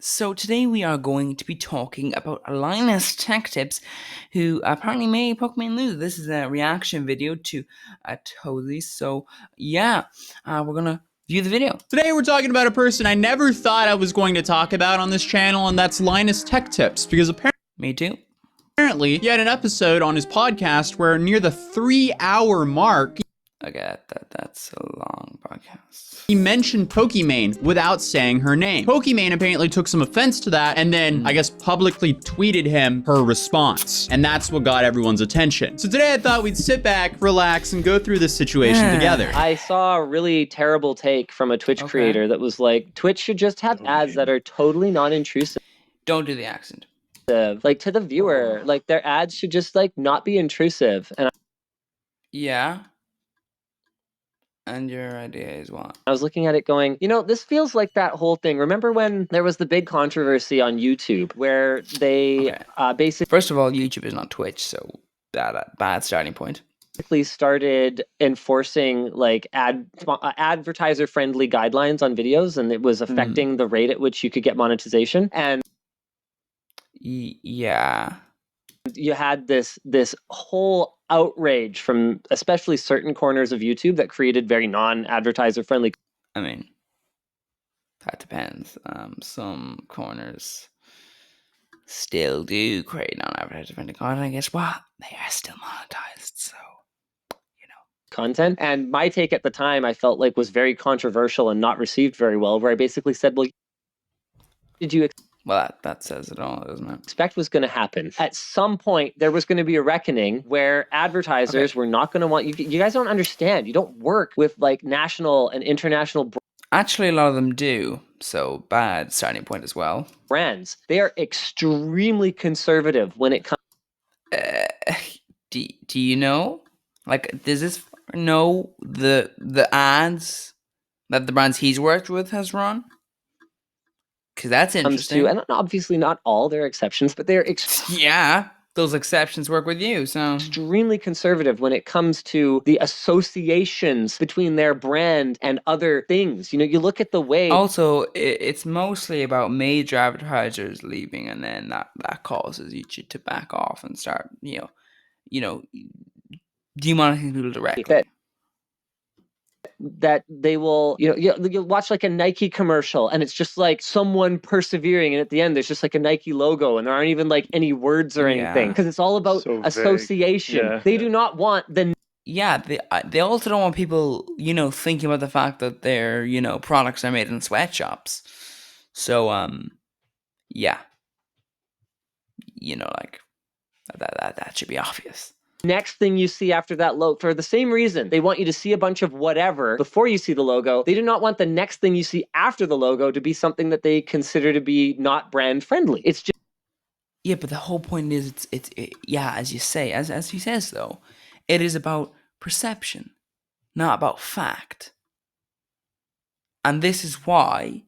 So today we are going to be talking about LinusTechTips, who apparently made Pokemon lose. This is a reaction video to Atozy. So yeah, we're gonna view the video. Today we're talking about a person I never thought I was going to talk about on this channel, and that's LinusTechTips, because Me too. apparently he had an episode on his podcast where near the 3-hour mark, I get that. That's a long podcast. he mentioned Pokimane without saying her name. Pokimane apparently took some offense to that and then, I guess, publicly tweeted him her response. And that's what got everyone's attention. So today I thought we'd sit back, relax, and go through this situation together. I saw a really terrible take from a Twitch creator that was like, Twitch should just have ads that are totally non-intrusive. Don't do the accent. Like, to the viewer, like, their ads should just, like, not be intrusive. And Yeah. And your idea is what? I was looking at it going, you know, this feels like that whole thing. Remember when there was the big controversy on YouTube where they basically... First of all, YouTube is not Twitch, so bad starting point. Started enforcing like advertiser friendly guidelines on videos, and it was affecting the rate at which you could get monetization. And yeah, you had this whole outrage from especially certain corners of YouTube that created very non-advertiser friendly. I mean, that depends. Some corners still do create non-advertiser friendly content. I guess what? They are still monetized, so you know. Content. And my take at the time, I felt like, was very controversial and not received very well, where I basically said, well, did you well, that says it all, doesn't it? Expect was going to happen. At some point, there was going to be a reckoning where advertisers were not going to want you. You guys don't understand. You don't work with like national and international Actually, a lot of them do. So bad starting point as well. Brands. They are extremely conservative when it comes. Do you know? Like, does this know the ads that the brands he's worked with has run? Because that's interesting. And obviously not all, there are exceptions, but they're yeah, those exceptions work with you. So extremely conservative when it comes to the associations between their brand and other things. You know, you look at the way. Also, it's mostly about major advertisers leaving, and then that causes you to back off and start, you know, demonetizing people directly. That they will, you'll watch like a Nike commercial and it's just like someone persevering, and at the end there's just like a Nike logo and there aren't even like any words or anything, because it's all about association. They do not want the they also don't want people, thinking about the fact that their, products are made in sweatshops. So yeah, like that should be obvious. Next thing you see after that logo, for the same reason, they want you to see a bunch of whatever before you see the logo. They do not want the next thing you see after the logo to be something that they consider to be not brand friendly. It's just... Yeah, but the whole point is, it's as you say, as he says though, it is about perception, not about fact. And this is why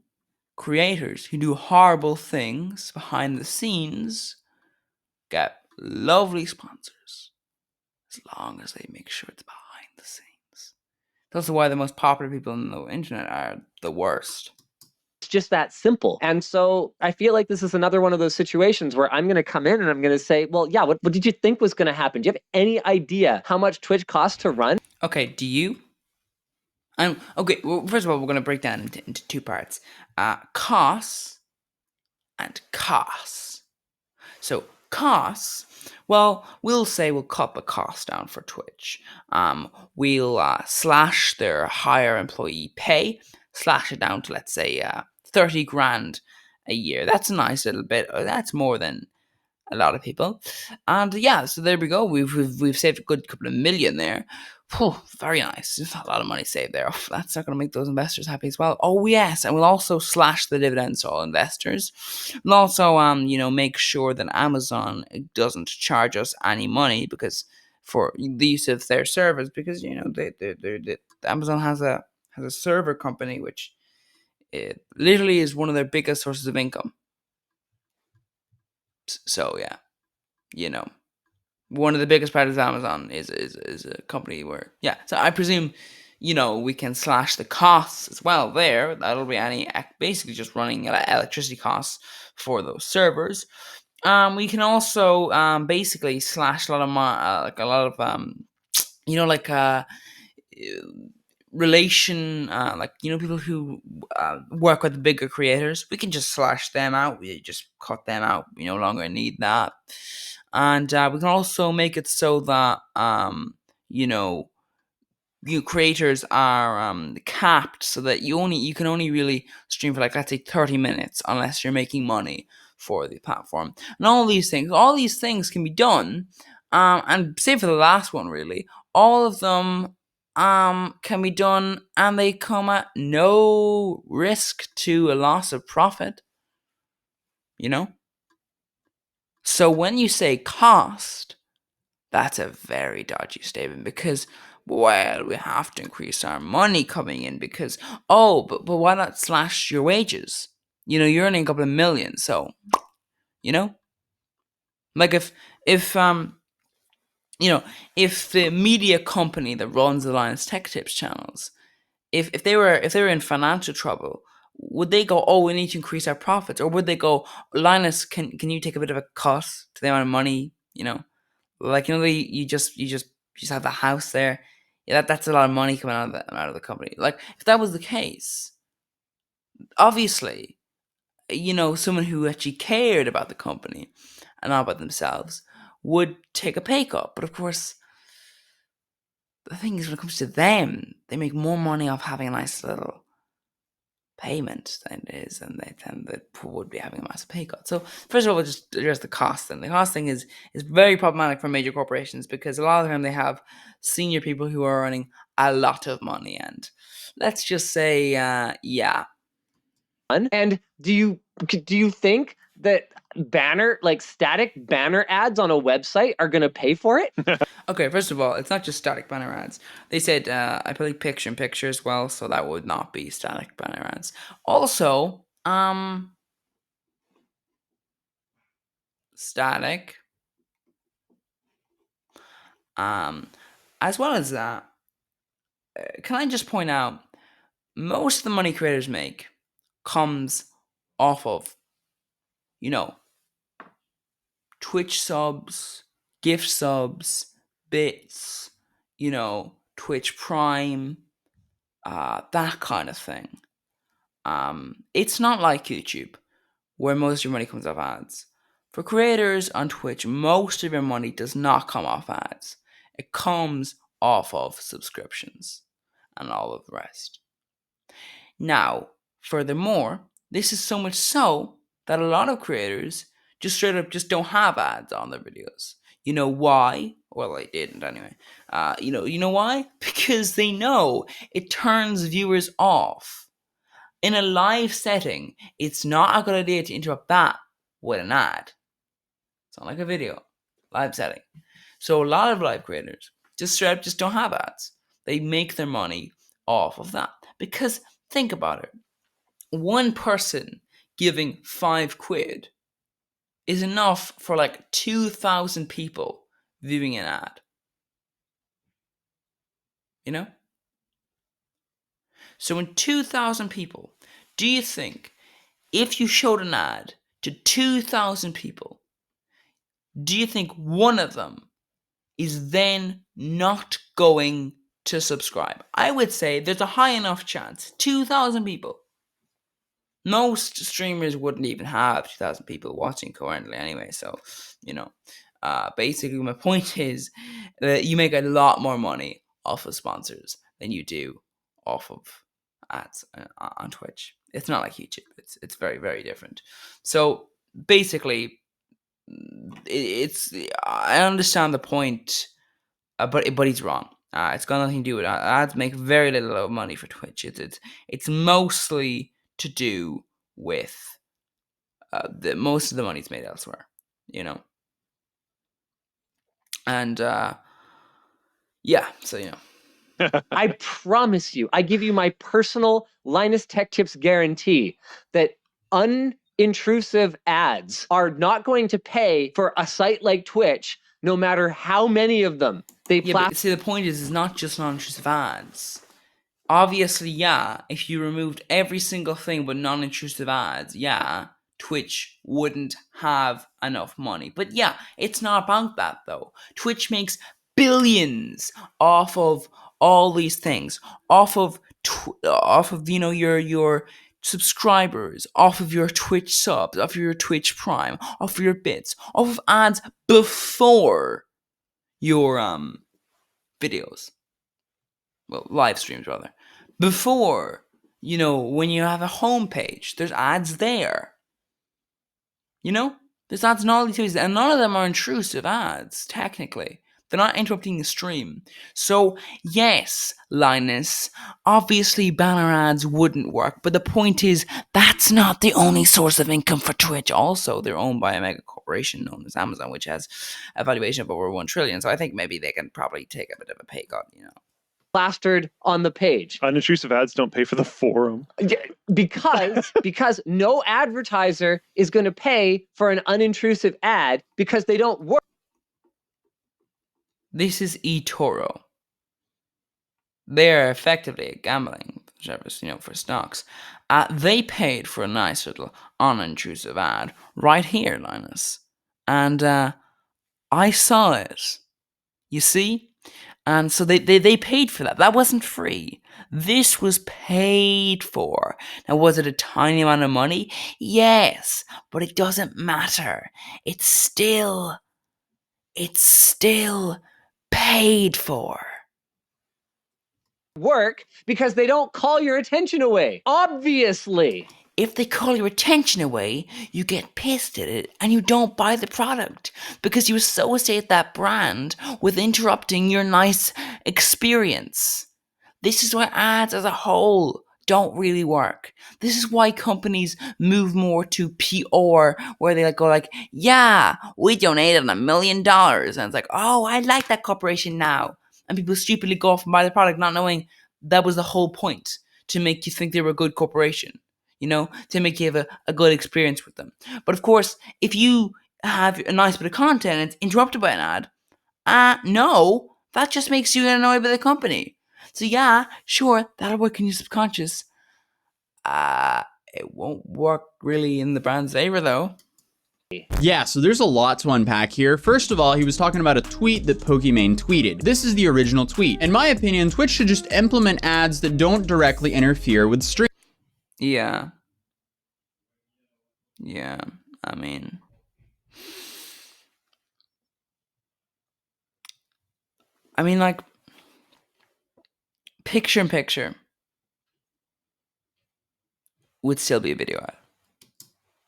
creators who do horrible things behind the scenes get lovely sponsors, as long as they make sure it's behind the scenes. That's why the most popular people on the internet are the worst. It's just that simple. And so I feel like this is another one of those situations where I'm going to come in and I'm going to say, well, yeah, what did you think was going to happen? Do you have any idea how much Twitch costs to run? Okay, do you? Okay, well, first of all, we're going to break down into two parts. Costs and costs. So costs, well, we'll say we'll cut the cost down for Twitch. We'll slash their higher employee pay, slash it down to, let's say, 30 grand a year. That's a nice little bit. That's more than a lot of people. And yeah, so there we go. We've saved a good couple of million there. Whew, very nice. There's a lot of money saved there. Oh, that's not going to make those investors happy as well. Oh yes, and we'll also slash the dividends to all investors. We'll also, make sure that Amazon doesn't charge us any money for the use of their servers, because Amazon has a server company which it literally is one of their biggest sources of income. So yeah, one of the biggest parts of Amazon is a company where, so I presume we can slash the costs as well there. That'll be basically just running electricity costs for those servers. We can also basically slash a lot of relation, people who work with the bigger creators. We can just slash them out. We just cut them out. We no longer need that. And we can also make it so that creators are capped, so that you can only really stream for, like, let's say 30 minutes, unless you're making money for the platform. And all these things can be done, and save for the last one, really, all of them can be done, and they come at no risk to a loss of profit. So when you say cost, that's a very dodgy statement, because, well, we have to increase our money coming in because, but why not slash your wages? You're earning a couple of million, so, like, if the media company that runs the LinusTechTips channels, if they were in financial trouble, would they go, we need to increase our profits? Or would they go, Linus, can you take a bit of a cut to the amount of money, like, you just have the house there. Yeah, that's a lot of money coming out of the company. Like, if that was the case, obviously, someone who actually cared about the company and not about themselves would take a pay cut. But of course, the thing is, when it comes to them, they make more money off having a nice little payment than it is, and they would be having a massive pay cut. So first of all, we'll just address the cost thing. The cost thing is very problematic for major corporations, because a lot of the time they have senior people who are earning a lot of money, and let's just say, yeah. And do you think that static banner ads on a website are going to pay for it? Okay, first of all, it's not just static banner ads. They said, I believe, picture-in-picture as well, so that would not be static banner ads. Also, static. As well as that, can I just point out, most of the money creators make comes off of, Twitch subs, gift subs, bits, Twitch Prime, that kind of thing. It's not like YouTube, where most of your money comes off ads. For creators on Twitch, most of your money does not come off ads. It comes off of subscriptions and all of the rest. Now, furthermore, this is so much so that a lot of creators just straight up just don't have ads on their videos. You know why? Well, they didn't anyway. You know why? Because they know it turns viewers off. In a live setting, it's not a good idea to interrupt that with an ad. It's not like a video, live setting. So a lot of live creators just straight up just don't have ads. They make their money off of that. Because think about it. One person giving £5 is enough for like 2,000 people viewing an ad. So in 2,000 people, do you think if you showed an ad to 2,000 people, do you think one of them is then not going to subscribe? I would say there's a high enough chance. 2,000 people. Most streamers wouldn't even have 2,000 people watching currently anyway. So, basically my point is that you make a lot more money off of sponsors than you do off of ads on Twitch. It's not like YouTube. It's very, very different. So basically, I understand the point, but he's wrong. It's got nothing to do with ads. Make very little money for Twitch. It's mostly to do with most of the money's made elsewhere, and yeah. So I promise you, I give you my personal LinusTechTips guarantee that unintrusive ads are not going to pay for a site like Twitch, no matter how many of them they but see, the point is not just non-intrusive ads. obviously, yeah, if you removed every single thing but non-intrusive ads, yeah, Twitch wouldn't have enough money. But yeah, it's not about that though. Twitch makes billions off of all these things, off of your subscribers, off of your Twitch subs, off of your Twitch Prime, off of your bits, off of ads before your videos. Well, live streams rather. Before, when you have a homepage, there's ads there. There's ads in all these places, and none of them are intrusive ads, technically. They're not interrupting the stream. So, yes, Linus, obviously banner ads wouldn't work, but the point is, that's not the only source of income for Twitch. Also, they're owned by a mega corporation known as Amazon, which has a valuation of over 1 trillion. So I think maybe they can probably take a bit of a pay cut, plastered on the page. Unintrusive ads don't pay for the forum. Because no advertiser is going to pay for an unintrusive ad because they don't work. This is eToro. They're effectively a gambling service, for stocks. They paid for a nice little unintrusive ad right here, Linus. And I saw it. You see? And so they paid for that. That wasn't free. This was paid for. Now, was it a tiny amount of money? Yes, but it doesn't matter. It's still paid for. Work because they don't call your attention away. Obviously. If they call your attention away, you get pissed at it and you don't buy the product because you associate that brand with interrupting your nice experience. This is why ads as a whole don't really work. This is why companies move more to PR, where they go like, yeah, we donated $1 million. And it's like, oh, I like that corporation now. And people stupidly go off and buy the product not knowing that was the whole point, to make you think they were a good corporation. To make you have a good experience with them. But of course, if you have a nice bit of content and it's interrupted by an ad, no, that just makes you annoyed by the company. So yeah, sure, that'll work in your subconscious. It won't work really in the brand's favor though. Yeah, so there's a lot to unpack here. First of all, he was talking about a tweet that Pokimane tweeted. This is the original tweet. In my opinion, Twitch should just implement ads that don't directly interfere with stream. Yeah. Yeah, I mean, like, picture in picture would still be a video ad.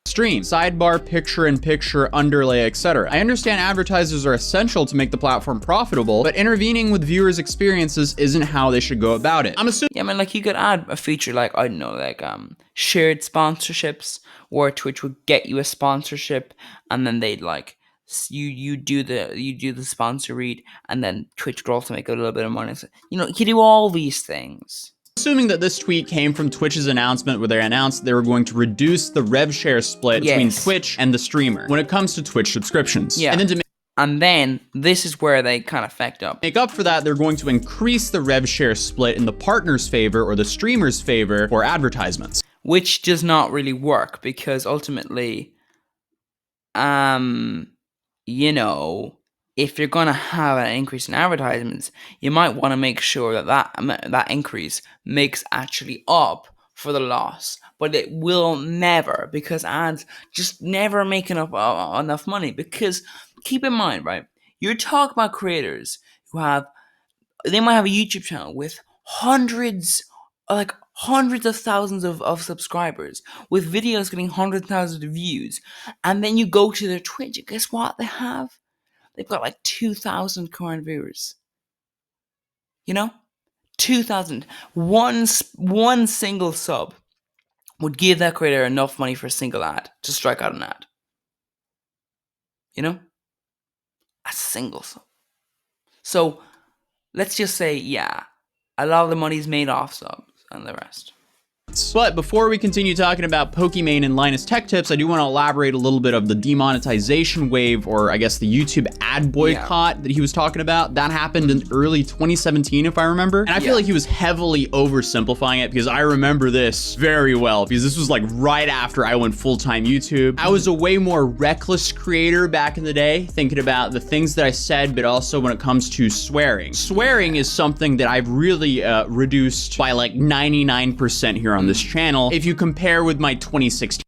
Stream, sidebar, picture-in-picture, underlay, etc. I understand advertisers are essential to make the platform profitable, but intervening with viewers' experiences isn't how they should go about it. I'm assuming. Yeah, like, you could add a feature like, I don't know, like shared sponsorships, where Twitch would get you a sponsorship, and then they'd like you do the sponsor read, and then Twitch would also make a little bit of money. So, you could do all these things. Assuming that this tweet came from Twitch's announcement where they announced they were going to reduce the rev share split between Twitch and the streamer when it comes to Twitch subscriptions. Yeah. And then this is where they kind of fucked up. Make up for that, they're going to increase the rev share split in the partner's favor or the streamer's favor for advertisements. Which does not really work because ultimately, if you're going to have an increase in advertisements, you might want to make sure that increase makes actually up for the loss. But it will never, because ads just never make enough money. Because keep in mind, right, you're talking about creators who they might have a YouTube channel with hundreds of thousands of subscribers, with videos getting hundreds of thousands of views. And then you go to their Twitch, and guess what they have? They've got like 2,000 current viewers. 2,000. One single sub would give that creator enough money for a single ad to strike out an ad. A single sub. So let's just say, yeah, a lot of the money's made off subs and the rest. But before we continue talking about Pokimane and LinusTechTips, I do want to elaborate a little bit of the demonetization wave, or I guess the YouTube ad boycott that he was talking about. That happened in early 2017, if I remember. And I feel like he was heavily oversimplifying it, because I remember this very well, because this was like right after I went full-time YouTube. I was a way more reckless creator back in the day, thinking about the things that I said, but also when it comes to swearing. Swearing is something that I've really reduced by like 99% here on this channel if you compare with my 2016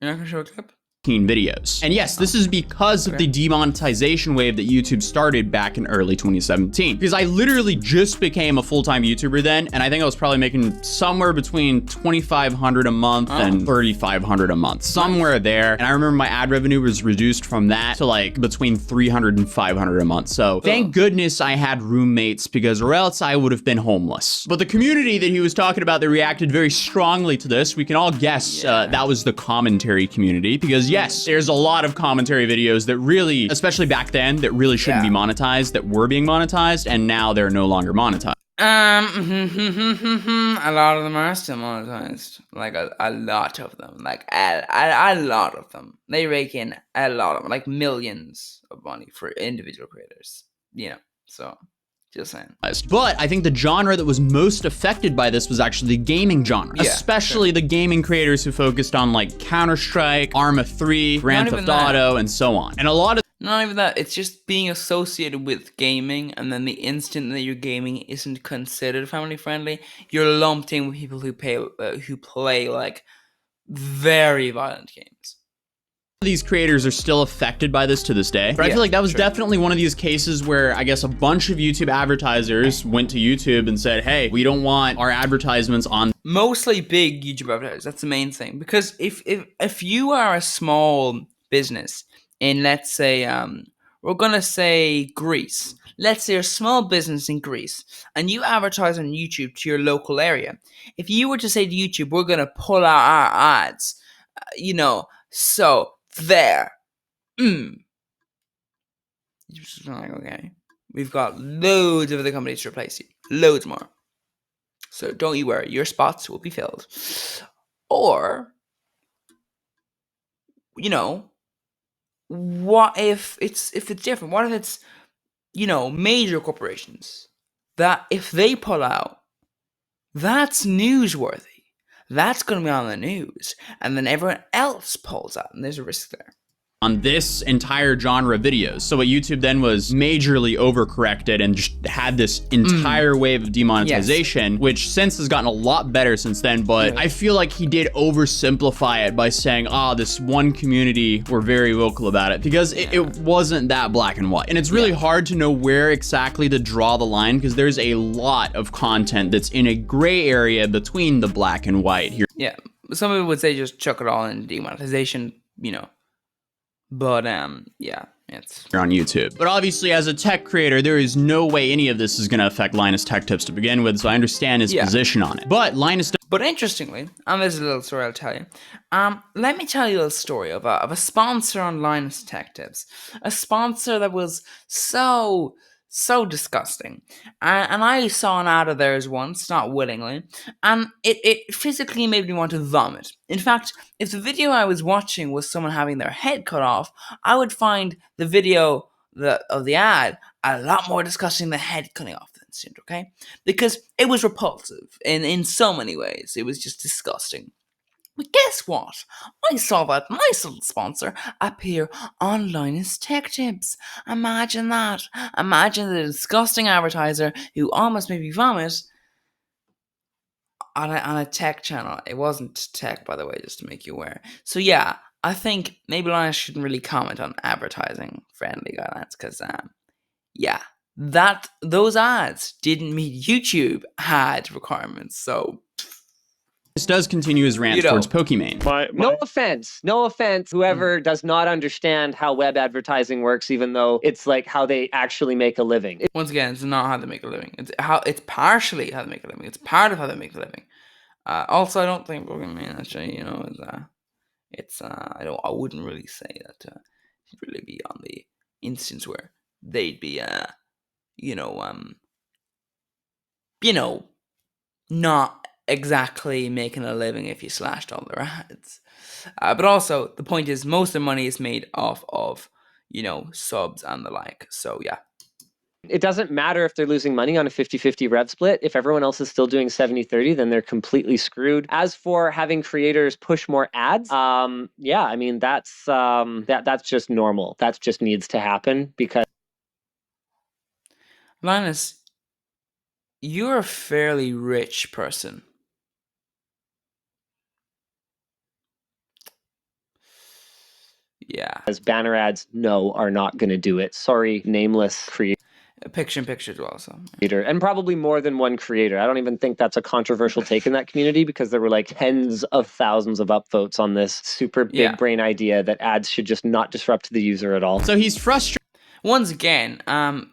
You're not gonna show a clip? videos. And yes, this is because of the demonetization wave that YouTube started back in early 2017. Because I literally just became a full-time YouTuber then, and I think I was probably making somewhere between $2,500 a month and $3,500 a month, somewhere there. And I remember my ad revenue was reduced from that to like between $300 and $500 a month. So thank goodness I had roommates, because or else I would have been homeless. But the community that he was talking about that reacted very strongly to this, we can all guess that was the commentary community, because yes, there's a lot of commentary videos that really, especially back then, that really shouldn't be monetized, that were being monetized, and now they're no longer monetized. A lot of them are still monetized. Like a lot of them. Like a lot of them. They rake in a lot of them, like millions of money for individual creators. You know, so just saying. But I think the genre that was most affected by this was actually the gaming genre, especially the gaming creators who focused on like Counter-Strike, Arma 3, Grand Theft Auto, and so on. And a lot of not even that, it's just being associated with gaming, and then the instant that your gaming isn't considered family friendly, you're lumped in with people who play like very violent games. these creators are still affected by this to this day. But I feel like that was definitely one of these cases where I guess a bunch of YouTube advertisers went to YouTube and said, hey, we don't want our advertisements on. Mostly big YouTube advertisers, that's the main thing. Because if you are a small business in, let's say, we're gonna say Greece. Let's say you're a small business in Greece and you advertise on YouTube to your local area. If you were to say to YouTube, we're gonna pull out our ads, so there. You're just like, okay. We've got loads of other companies to replace you. Loads more. So don't you worry, your spots will be filled. Or, what if it's different? What if it's, major corporations that if they pull out, that's newsworthy. That's going to be on the news. And then everyone else pulls out, and there's a risk there. On this entire genre of videos. So what YouTube then was majorly overcorrected and just had this entire wave of demonetization, which since has gotten a lot better since then, but I feel like he did oversimplify it by saying, this one community were very vocal about it, because it wasn't that black and white. And it's really hard to know where exactly to draw the line, because there's a lot of content that's in a gray area between the black and white here. Yeah, some people would say just chuck it all in demonetization, But, it's on YouTube. But obviously, as a tech creator, there is no way any of this is going to affect LinusTechTips to begin with, so I understand his position on it. But But interestingly, and there's a little story I'll tell you. Let me tell you a little story of a sponsor on LinusTechTips. A sponsor that was so disgusting. And I saw an ad of theirs once, not willingly, and it physically made me want to vomit. In fact, if the video I was watching was someone having their head cut off, I would find the video of the ad a lot more disgusting than the head cutting off the instant, okay? Because it was repulsive in so many ways. It was just disgusting. But guess what? I saw that nice little sponsor appear on LinusTechTips. Imagine that. Imagine the disgusting advertiser who almost made me vomit on a tech channel. It wasn't tech, by the way, just to make you aware. So yeah, I think maybe Linus shouldn't really comment on advertising friendly guidelines, because those ads didn't meet YouTube ad requirements. So this does continue his rant towards Pokimane. No offense, whoever does not understand how web advertising works, even though it's like how they actually make a living. Once again, it's not how they make a living. It's partially how they make a living. It's part of how they make a living. Also, I don't think Pokimane actually, I wouldn't really say that it'd really be on the instance where they'd be not exactly making a living if you slashed all their ads. But also, the point is, most of the money is made off of, subs and the like. So, yeah. It doesn't matter if they're losing money on a 50-50 rev split. If everyone else is still doing 70-30, then they're completely screwed. As for having creators push more ads, yeah, I mean, that's just normal. That just needs to happen because... Linus, you're a fairly rich person. Yeah. As banner ads, no, are not going to do it. Sorry, nameless creator. Picture as well, so. And probably more than one creator. I don't even think that's a controversial take in that community, because there were like tens of thousands of upvotes on this super big brain idea that ads should just not disrupt the user at all. So he's frustrated. Once again,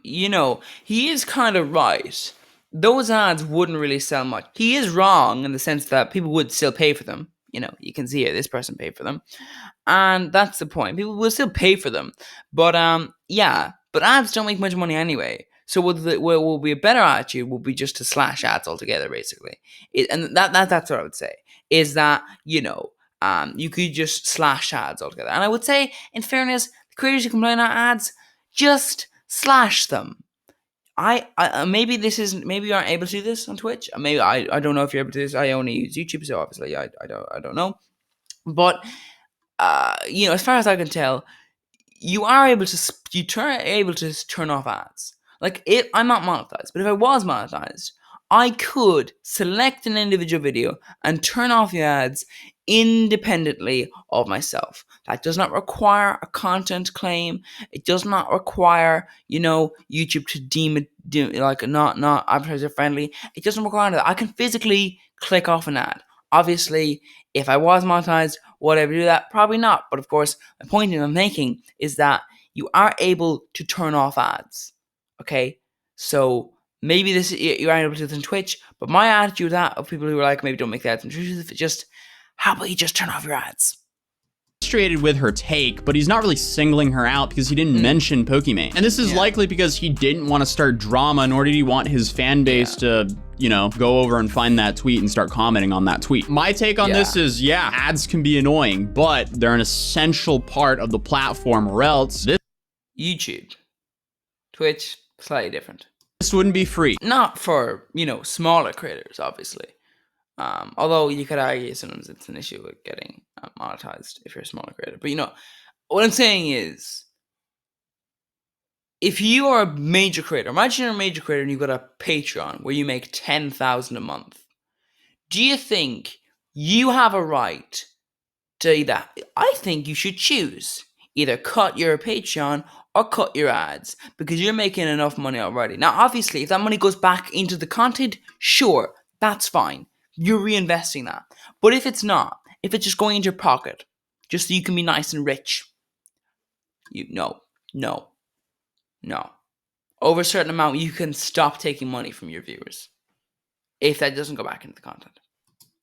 he is kind of right. Those ads wouldn't really sell much. He is wrong in the sense that people would still pay for them. You can see it. This person paid for them. And that's the point. People will still pay for them. But, but ads don't make much money anyway. So what will be a better attitude will be just to slash ads altogether, basically. That's what I would say. Is that, you could just slash ads altogether. And I would say, in fairness, the creators who complain about ads, just slash them. Maybe you aren't able to do this on Twitch. Maybe I don't know if you're able to do this. I only use YouTube, so obviously I don't know. But as far as I can tell, you are able to turn off ads. Like, I'm not monetized, but if I was monetized, I could select an individual video and turn off the ads independently of myself. That does not require a content claim. It does not require, YouTube to deem it like not advertiser friendly. It doesn't require that. I can physically click off an ad. Obviously, if I was monetized, would I ever do that? Probably not. But of course, the point I'm making is that you are able to turn off ads. Okay? So maybe you aren't able to do this on Twitch, but my attitude of people who are like, maybe don't make the ads on Twitch, is just, how about you just turn off your ads? Frustrated with her take, but he's not really singling her out because he didn't mention Pokimane. And this is likely because he didn't want to start drama, nor did he want his fan base to, go over and find that tweet and start commenting on that tweet. My take on this is, ads can be annoying, but they're an essential part of the platform, or else YouTube. Twitch, slightly different. This wouldn't be free. Not for, smaller creators, obviously. Although you could argue sometimes it's an issue with getting monetized if you're a smaller creator. But what I'm saying is, if you are a major creator, imagine you're a major creator and you've got a Patreon where you make $10,000 a month. Do you think you have a right to either? I think you should choose either cut your Patreon or cut your ads, because you're making enough money already. Now, obviously, if that money goes back into the content, sure, that's fine. You're reinvesting that. But if it's not, if it's just going into your pocket, just so you can be nice and rich, no. Over a certain amount, you can stop taking money from your viewers if that doesn't go back into the content.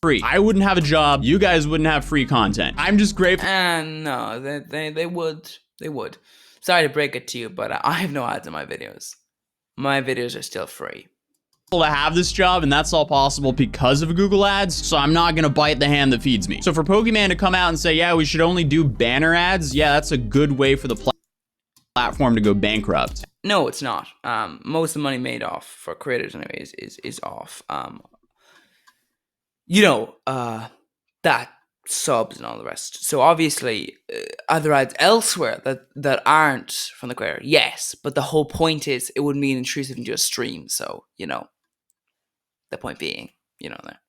Free. I wouldn't have a job. You guys wouldn't have free content. I'm just grateful. And no, they would. They would. Sorry to break it to you, but I have no ads in my videos. My videos are still free. To have this job, and that's all possible because of Google ads, so I'm not gonna bite the hand that feeds me. So for Pokimane to come out and say, yeah, we should only do banner ads, yeah, that's a good way for the platform to go bankrupt. No, it's not. Most of the money made off for creators anyways is off that subs and all the rest. So obviously, other ads elsewhere that aren't from the creator, yes, but the whole point is it wouldn't be intrusive into a stream. So the point being, there.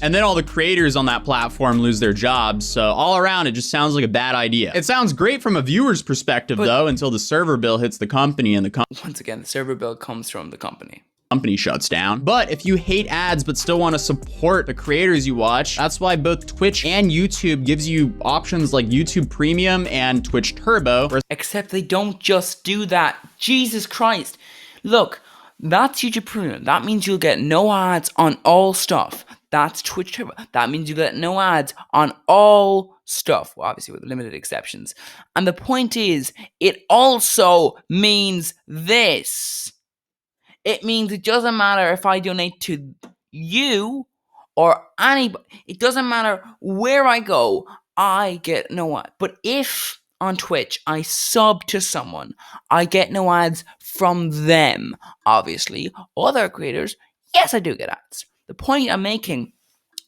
And then all the creators on that platform lose their jobs. So all around, it just sounds like a bad idea. It sounds great from a viewer's perspective, though, until the server bill hits the company and once again, the server bill comes from the company. Company shuts down. But if you hate ads but still want to support the creators you watch, that's why both Twitch and YouTube gives you options like YouTube Premium and Twitch Turbo. Except they don't just do that. Jesus Christ. Look, that's YouTube Premium. That means you'll get no ads on all stuff. That's Twitch Turbo. That means you get no ads on all stuff. Well, obviously with limited exceptions. And the point is, it also means this. It means it doesn't matter if I donate to you or anybody. It doesn't matter where I go, I get no ad. But if on Twitch I sub to someone, I get no ads from them. Obviously, other creators, yes, I do get ads. The point I'm making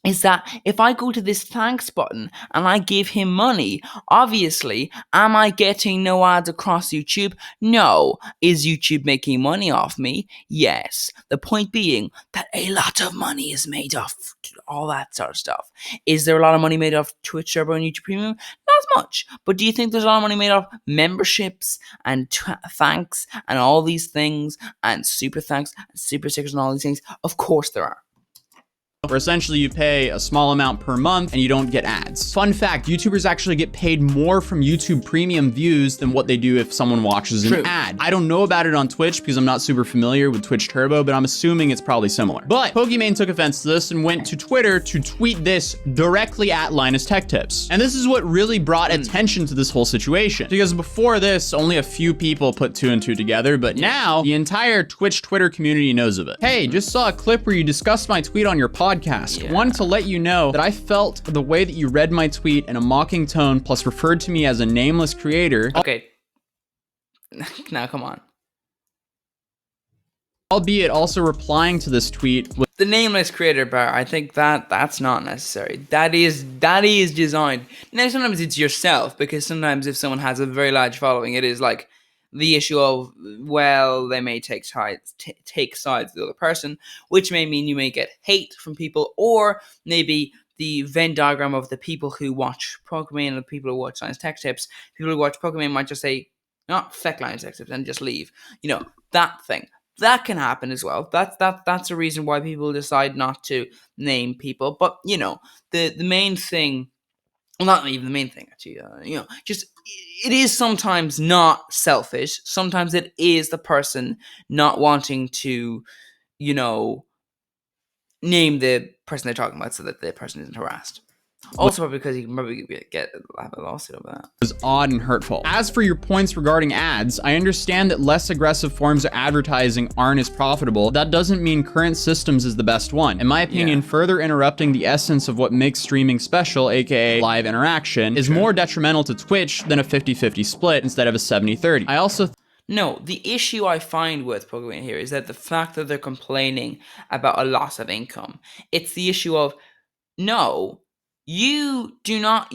is that if I go to this thanks button and I give him money, obviously, am I getting no ads across YouTube? No. Is YouTube making money off me? Yes. The point being that a lot of money is made off all that sort of stuff. Is there a lot of money made off Twitch Turbo and YouTube Premium? Not as much. But do you think there's a lot of money made off memberships and thanks and all these things and super thanks and super stickers and all these things? Of course there are. Where essentially you pay a small amount per month and you don't get ads. Fun fact, YouTubers actually get paid more from YouTube Premium views than what they do if someone watches an ad. I don't know about it on Twitch because I'm not super familiar with Twitch Turbo, but I'm assuming it's probably similar. But Pokimane took offense to this and went to Twitter to tweet this directly at LinusTechTips. And this is what really brought attention to this whole situation. Because before this, only a few people put 2 and 2 together, but now the entire Twitch Twitter community knows of it. Hey, just saw a clip where you discussed my tweet on your podcast. Wanted to let you know that I felt the way that you read my tweet in a mocking tone plus referred to me as a nameless creator. Okay. Now come on. Albeit also replying to this tweet with the nameless creator bar, I think that's not necessary. That is designed. Now sometimes it's yourself, because sometimes if someone has a very large following, it is like the issue of, well, they may take sides with the other person, which may mean you may get hate from people, or maybe the Venn diagram of the people who watch Pokimane and the people who watch LinusTechTips. People who watch Pokimane might just say, "No, feck LinusTechTips," and just leave. You know, that thing. That can happen as well. That's a reason why people decide not to name people. But you know, the main thing. Well, not even the main thing, actually. Just it is sometimes not selfish. Sometimes it is the person not wanting to, name the person they're talking about so that the person isn't harassed. Also, because you can probably have a lawsuit over that. Was odd and hurtful. As for your points regarding ads, I understand that less aggressive forms of advertising aren't as profitable. That doesn't mean current systems is the best one. In my opinion, further interrupting the essence of what makes streaming special, aka live interaction, is more detrimental to Twitch than a 50-50 split instead of a 70-30. I also No, the issue I find with Pokimane here is that the fact that they're complaining about a loss of income, it's the issue of, no, you do not.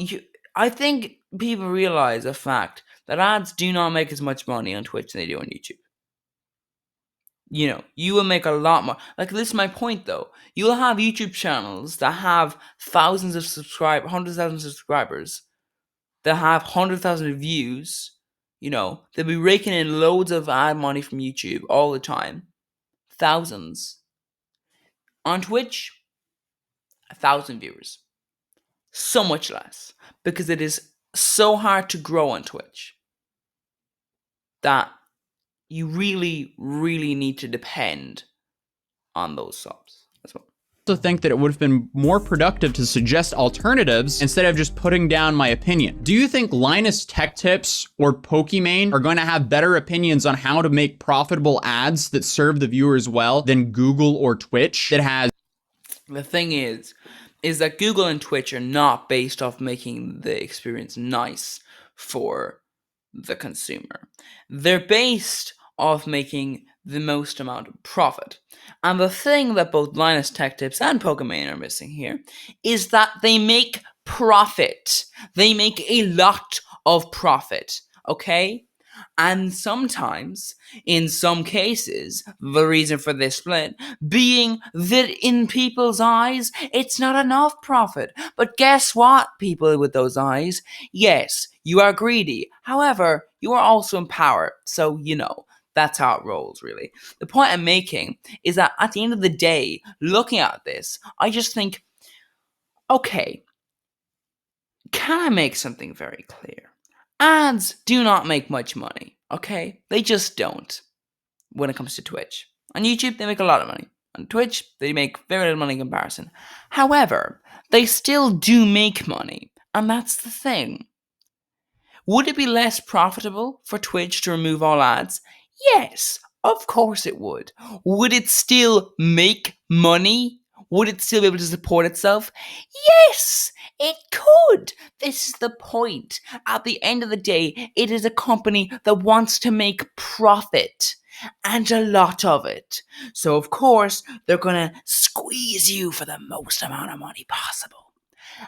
I think people realize the fact that ads do not make as much money on Twitch than they do on YouTube. You will make a lot more. Like, this is my point, though. You'll have YouTube channels that have thousands of subscribers, hundreds of thousands of subscribers, that have 100,000 views. They'll be raking in loads of ad money from YouTube all the time. Thousands. On Twitch, 1,000 viewers. So much less, because it is so hard to grow on Twitch that you really, really need to depend on those subs as well. I also think that it would have been more productive to suggest alternatives instead of just putting down my opinion. Do you think LinusTechTips or Pokimane are going to have better opinions on how to make profitable ads that serve the viewers well than Google or Twitch that has... The thing is that Google and Twitch are not based off making the experience nice for the consumer. They're based off making the most amount of profit. And the thing that both LinusTechTips and Pokimane are missing here is that they make profit. They make a lot of profit, okay? And sometimes, in some cases, the reason for this split being that in people's eyes, it's not enough profit. But guess what, people with those eyes? Yes, you are greedy. However, you are also empowered. So, that's how it rolls, really. The point I'm making is that at the end of the day, looking at this, I just think, okay, can I make something very clear? Ads do not make much money, okay? They just don't when it comes to Twitch. On YouTube, they make a lot of money. On Twitch, they make very little money in comparison. However, they still do make money, and that's the thing. Would it be less profitable for Twitch to remove all ads? Yes, of course it would. Would it still make money would it still be able to support itself? Yes, it could. This is the point. At the end of the day, it is a company that wants to make profit, and a lot of it. So, of course, they're going to squeeze you for the most amount of money possible.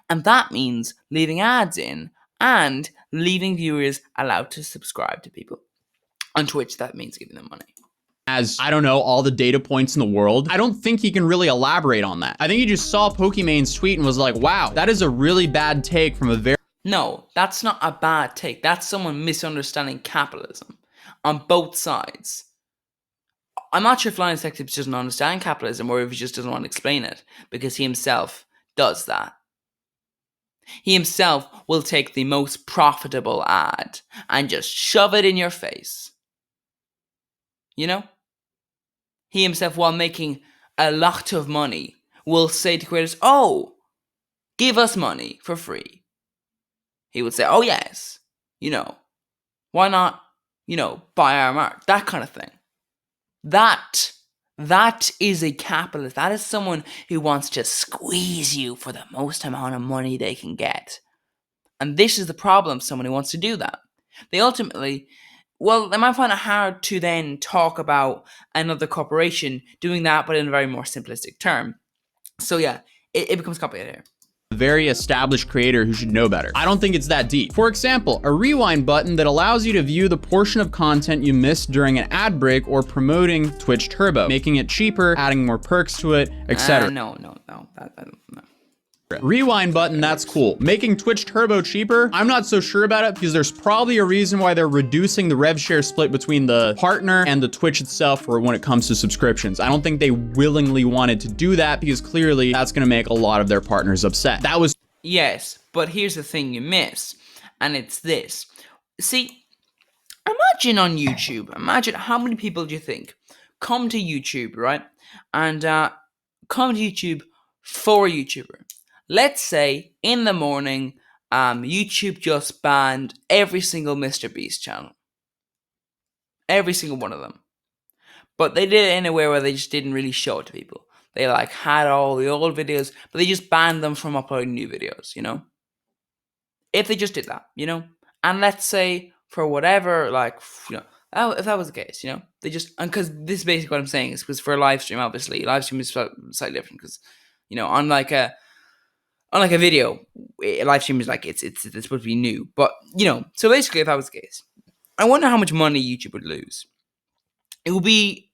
And that means leaving ads in and leaving viewers allowed to subscribe to people. On Twitch, that means giving them money. As, I don't know, all the data points in the world, I don't think he can really elaborate on that. I think he just saw Pokemon's tweet and was like, wow, that is a really bad take from a very... No, that's not a bad take. That's someone misunderstanding capitalism on both sides. I'm not sure if LinusTechTips doesn't understand capitalism or if he just doesn't want to explain it, because he himself does that. He himself will take the most profitable ad and just shove it in your face. You know? He himself, while making a lot of money, will say to creators, oh, give us money for free. He would say, oh yes, why not, buy our mark, that kind of thing. That is a capitalist. That is someone who wants to squeeze you for the most amount of money they can get. And this is the problem, someone who wants to do that. They ultimately, they might find it hard to then talk about another corporation doing that, but in a very more simplistic term. So yeah, it becomes complicated here. Very established creator who should know better. I don't think it's that deep. For example, a rewind button that allows you to view the portion of content you missed during an ad break or promoting Twitch Turbo, making it cheaper, adding more perks to it, etc. No. Rewind button, that's cool. Making Twitch Turbo cheaper, I'm not so sure about it because there's probably a reason why they're reducing the rev share split between the partner and the Twitch itself for when it comes to subscriptions. I don't think they willingly wanted to do that because clearly that's going to make a lot of their partners upset. That was... Yes, but here's the thing you miss, and it's this. See, imagine on YouTube, imagine how many people do you think come to YouTube, right? And come to YouTube for a YouTuber. Let's say in the morning, YouTube just banned every single Mr. Beast channel. Every single one of them. But they did it in a way where they just didn't really show it to people. They had all the old videos, but they just banned them from uploading new videos, If they just did that, And let's say for whatever, if that was the case, they just, and because this is basically what I'm saying is because for a live stream, obviously, live stream is slightly different because, unlike a video, a live stream is it's supposed to be new. But, so basically if that was the case, I wonder how much money YouTube would lose. It would be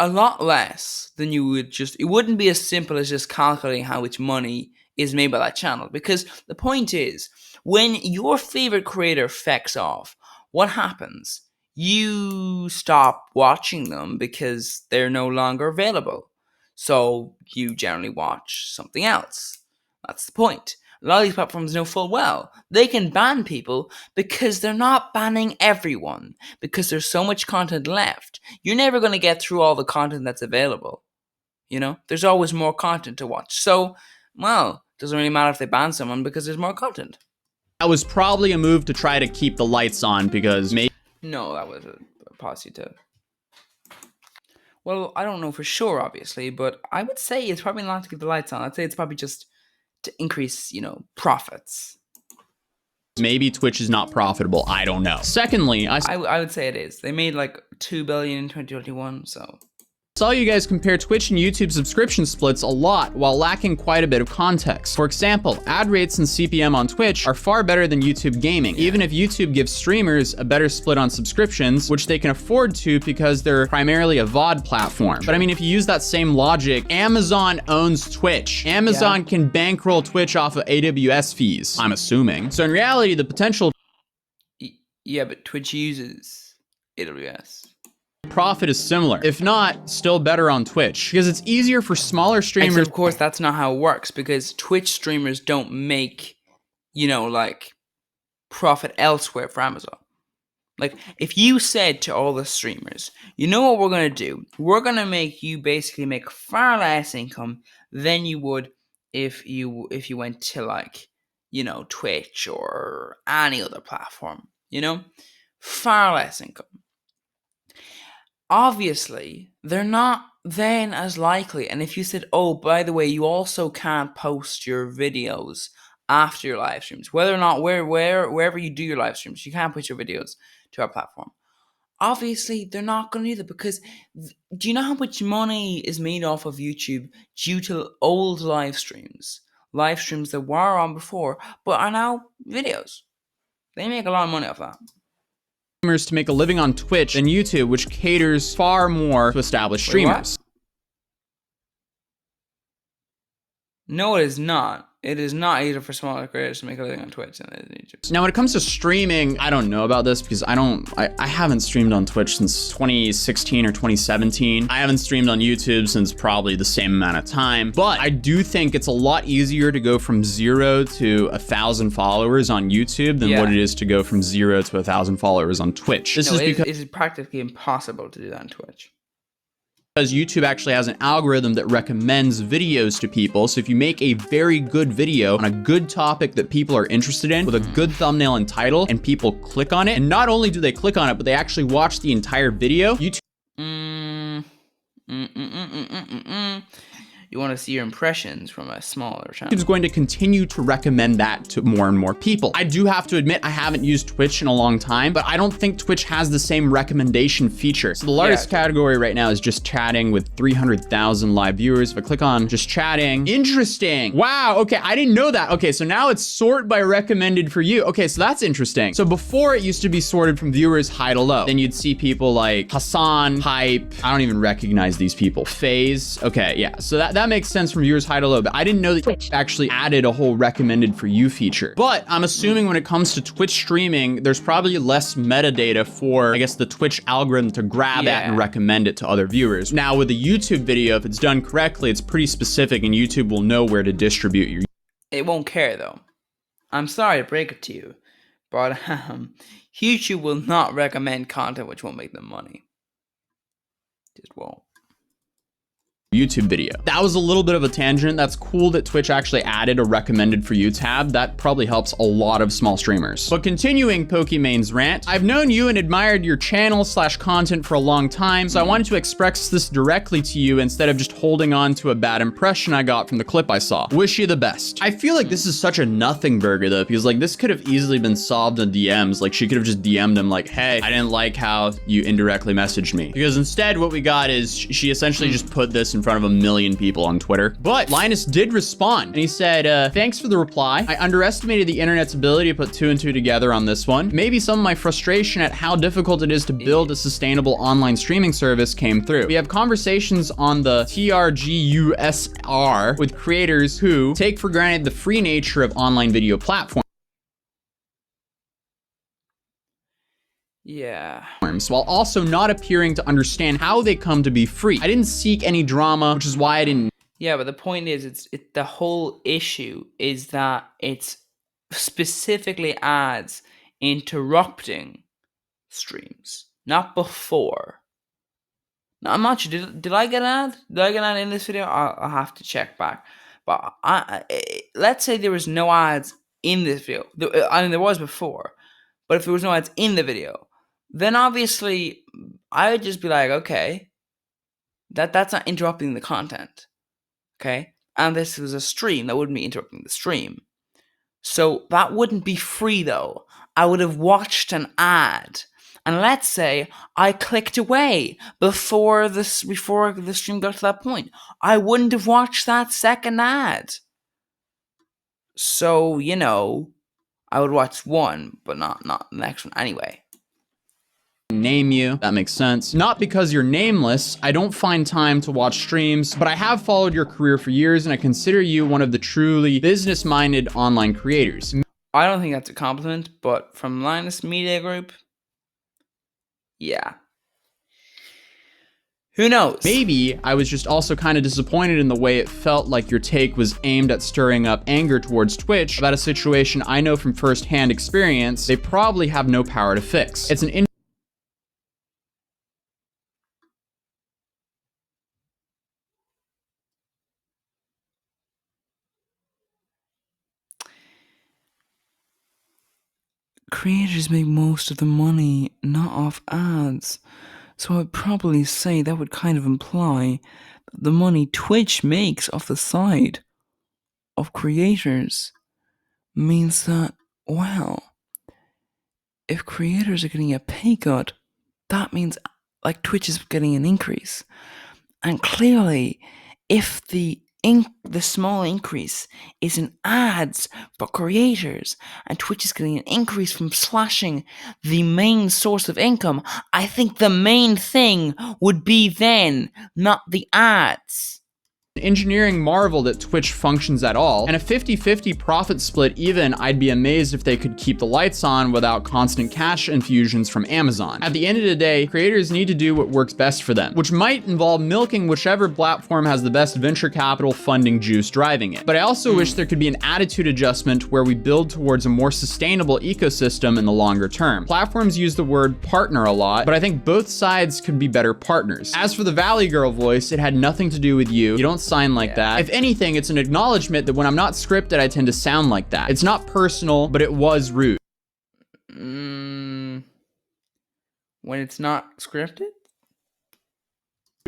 a lot less than you would it wouldn't be as simple as just calculating how much money is made by that channel. Because the point is, when your favorite creator fecks off, what happens? You stop watching them because they're no longer available. So you generally watch something else. That's the point. A lot of these platforms know full well they can ban people because they're not banning everyone, because there's so much content left. You're never going to get through all the content that's available. There's always more content to watch. So, it doesn't really matter if they ban someone because there's more content. That was probably a move to try to keep the lights on because maybe... No, that was a policy to... Well, I don't know for sure, obviously, but I would say it's probably not to keep the lights on. I'd say it's probably just to increase, profits. Maybe Twitch is not profitable. I don't know. Secondly, I would say it is. They made $2 billion in 2021, so... saw you guys compare Twitch and YouTube subscription splits a lot while lacking quite a bit of context. For example, ad rates and CPM on Twitch are far better than YouTube gaming, even if YouTube gives streamers a better split on subscriptions, which they can afford to because they're primarily a VOD platform. But I mean, if you use that same logic, Amazon owns Twitch. Amazon can bankroll Twitch off of AWS fees, I'm assuming. So in reality, the potential... Yeah, but Twitch uses AWS. Profit is similar, if not still better on Twitch, because it's easier for smaller streamers. Except, of course, that's not how it works, because Twitch streamers don't make, profit elsewhere for Amazon. If you said to all the streamers, you know what we're going to do? We're going to make you basically make far less income than you would if you went to Twitch or any other platform, far less income. obviously they're not then as likely. And if you said, oh, by the way, you also can't post your videos after your live streams, whether or not wherever you do your live streams, you can't put your videos to our platform. Obviously, they're not going to do that, because do you know how much money is made off of YouTube due to old live streams that were on before but are now videos? They make a lot of money off that. Streamers to make a living on Twitch than YouTube, which caters far more to established streamers. No, it is not. It is not easier for smaller creators to make a living on Twitch than it is on YouTube. Now, when it comes to streaming, I don't know about this because I haven't streamed on Twitch since 2016 or 2017. I haven't streamed on YouTube since probably the same amount of time, but I do think it's a lot easier to go from 0 to 1,000 followers on YouTube than what it is to go from 0 to 1,000 followers on Twitch. This is because it is practically impossible to do that on Twitch. Because YouTube actually has an algorithm that recommends videos to people. So if you make a very good video on a good topic that people are interested in with a good thumbnail and title, and people click on it, and not only do they click on it, but they actually watch the entire video, YouTube You want to see your impressions from a smaller channel. YouTube's going to continue to recommend that to more and more people. I do have to admit, I haven't used Twitch in a long time, but I don't think Twitch has the same recommendation feature. So the largest category right now is just chatting with 300,000 live viewers. If I click on just chatting, interesting. Wow, okay, I didn't know that. Okay, so now it's sort by recommended for you. Okay, so that's interesting. So before it used to be sorted from viewers high to low. Then you'd see people like Hassan, Hype, I don't even recognize these people. FaZe, okay, yeah. So that makes sense from viewers high to low, but I didn't know that Twitch actually added a whole recommended for you feature. But I'm assuming when it comes to Twitch streaming, there's probably less metadata for, I guess, the Twitch algorithm to grab at and recommend it to other viewers. Now with a YouTube video, if it's done correctly, it's pretty specific and YouTube will know where to distribute your. It won't care though. I'm sorry to break it to you, but YouTube will not recommend content which won't make them money. Just won't. YouTube video. That was a little bit of a tangent. That's cool that Twitch actually added a recommended for you tab. That probably helps a lot of small streamers. But continuing Pokemon's rant, I've known you and admired your channel / content for a long time, so I wanted to express this directly to you instead of just holding on to a bad impression I got from the clip I saw. Wish you the best. I feel like this is such a nothing burger though, because like this could have easily been solved in DMs. Like she could have just DM'd him like, hey, I didn't like how you indirectly messaged me. Because instead what we got is she essentially just put this in front of 1 million people on Twitter. But Linus did respond and he said, thanks for the reply. I underestimated the internet's ability to put 2 and 2 together on this one. Maybe some of my frustration at how difficult it is to build a sustainable online streaming service came through. We have conversations on the TRGUSR with creators who take for granted the free nature of online video platforms. Yeah. While also not appearing to understand how they come to be free. I didn't seek any drama, which is why I didn't. Yeah, but the point is, the whole issue is that it's specifically ads interrupting streams, not before. Now, I'm not sure. Did I get an ad? Did I get an ad in this video? I'll have to check back. But let's say there was no ads in this video. I mean, there was before. But if there was no ads in the video, then obviously I would just be like, okay, that's not interrupting the content, okay? And this was a stream, that wouldn't be interrupting the stream. So that wouldn't be free though. I would have watched an ad, and let's say I clicked away before the stream got to that point. I wouldn't have watched that second ad. So, you know, I would watch one, but not the next one anyway. Name you. That makes sense. Not because you're nameless. I don't find time to watch streams, but I have followed your career for years and I consider you one of the truly business-minded online creators. I don't think that's a compliment, but from Linus Media Group, yeah. Who knows? Maybe I was just also kind of disappointed in the way it felt like your take was aimed at stirring up anger towards Twitch about a situation I know from firsthand experience they probably have no power to fix. It's an creators make most of the money not off ads. So I'd probably say that would kind of imply that the money Twitch makes off the side of creators means that, well, if creators are getting a pay cut, that means like Twitch is getting an increase. And clearly, if the small increase is in ads for creators, and Twitch is getting an increase from slashing the main source of income, I think the main thing would be then not the ads. Engineering marvel that Twitch functions at all, and a 50-50 profit split even, I'd be amazed if they could keep the lights on without constant cash infusions from Amazon. At the end of the day, creators need to do what works best for them, which might involve milking whichever platform has the best venture capital funding juice driving it. But I also wish there could be an attitude adjustment where we build towards a more sustainable ecosystem in the longer term. Platforms use the word partner a lot, but I think both sides could be better partners. As for the Valley Girl voice, it had nothing to do with you. You don't sign like that. If anything, it's an acknowledgement that when I'm not scripted, I tend to sound like that. It's not personal, but it was rude. When it's not scripted?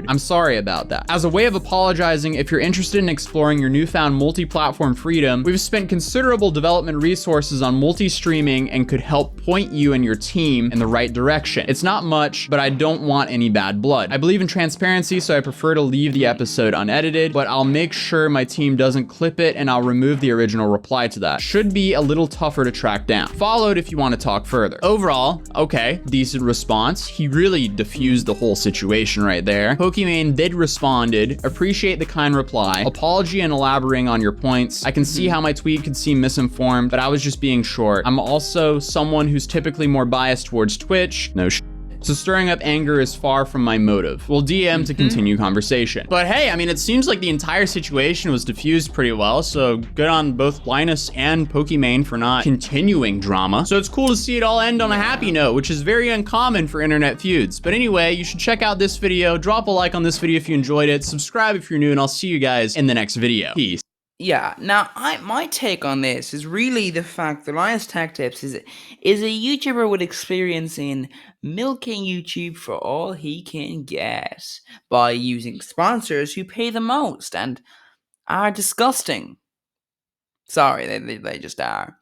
I'm sorry about that. As a way of apologizing, if you're interested in exploring your newfound multi-platform freedom, we've spent considerable development resources on multi-streaming and could help point you and your team in the right direction. It's not much, but I don't want any bad blood. I believe in transparency, so I prefer to leave the episode unedited, but I'll make sure my team doesn't clip it and I'll remove the original reply to that. Should be a little tougher to track down. Followed if you want to talk further. Overall, okay, decent response. He really diffused the whole situation right there. Pokimane did responded, appreciate the kind reply, apology and elaborating on your points. I can see how my tweet could seem misinformed, but I was just being short. I'm also someone who's typically more biased towards Twitch. No sh. So stirring up anger is far from my motive. We'll DM to continue conversation. But hey, I mean, it seems like the entire situation was diffused pretty well, so good on both Linus and Pokimane for not continuing drama. So it's cool to see it all end on a happy note, which is very uncommon for internet feuds. But anyway, you should check out this video, drop a like on this video if you enjoyed it, subscribe if you're new, and I'll see you guys in the next video. Peace. Yeah, now my take on this is really the fact that LinusTechTips is a YouTuber with experience in milking YouTube for all he can get by using sponsors who pay the most and are disgusting. Sorry, they just are.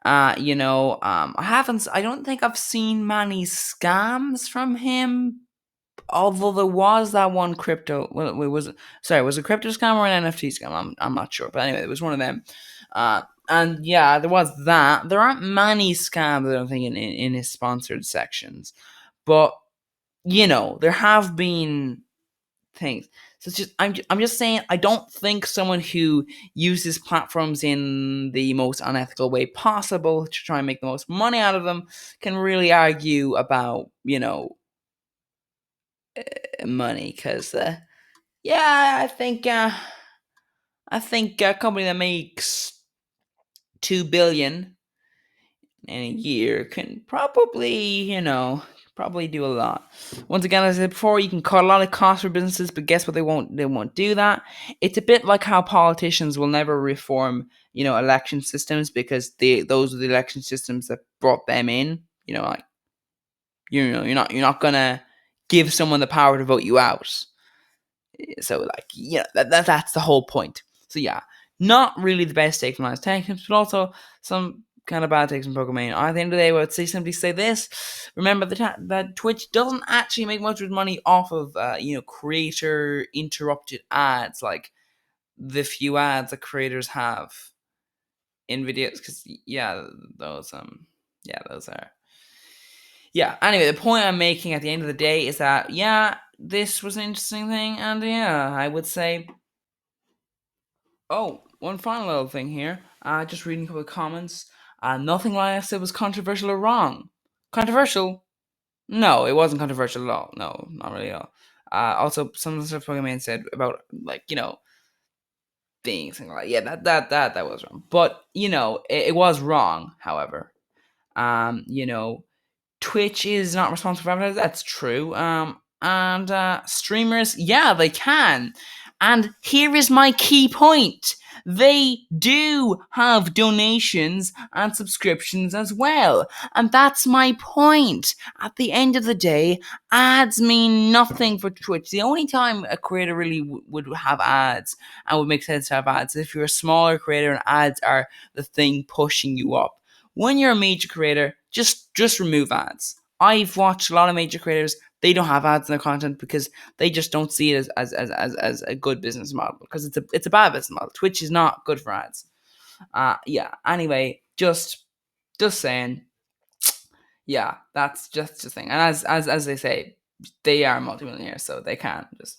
I don't think I've seen many scams from him. Although there was that one crypto, well, it was a crypto scam or an NFT scam? I'm not sure, but anyway, it was one of them. And yeah, there was that. There aren't many scams, I don't think, in his sponsored sections, but there have been things. So it's just I'm just saying I don't think someone who uses platforms in the most unethical way possible to try and make the most money out of them can really argue about money, because I think a company that makes 2 billion in a year can probably do a lot. Once again, as I said before, you can cut a lot of costs for businesses, but guess what? They won't do that. It's a bit like how politicians will never reform election systems, because those are the election systems that brought them in. Like you're not gonna give someone the power to vote you out. So that's the whole point. So yeah, not really the best take from LinusTechTips, but also some kind of bad takes from Pokimane. At the end of the day, I would simply say this: remember that Twitch doesn't actually make much of money off of creator interrupted ads, like the few ads that creators have in videos. Because those are. Yeah, anyway, the point I'm making at the end of the day is that, this was an interesting thing, and I would say... Oh, one final little thing here. Just reading a couple of comments. Nothing I said was controversial or wrong. Controversial? No, it wasn't controversial at all. No, not really at all. Also, some of the stuff Pokimane said about, being something like, that was wrong. But, it was wrong, however. Twitch is not responsible for advertising. That's true. And streamers, they can. And here is my key point. They do have donations and subscriptions as well. And that's my point. At the end of the day, ads mean nothing for Twitch. The only time a creator really would have ads and would make sense to have ads is if you're a smaller creator and ads are the thing pushing you up. When you're a major creator, just remove ads. I've watched a lot of major creators. They don't have ads in their content because they just don't see it as a good business model, because it's a bad business model. Twitch is not good for ads. Anyway, just saying. Yeah, that's just the thing. And as they say, they are multimillionaires, so they can just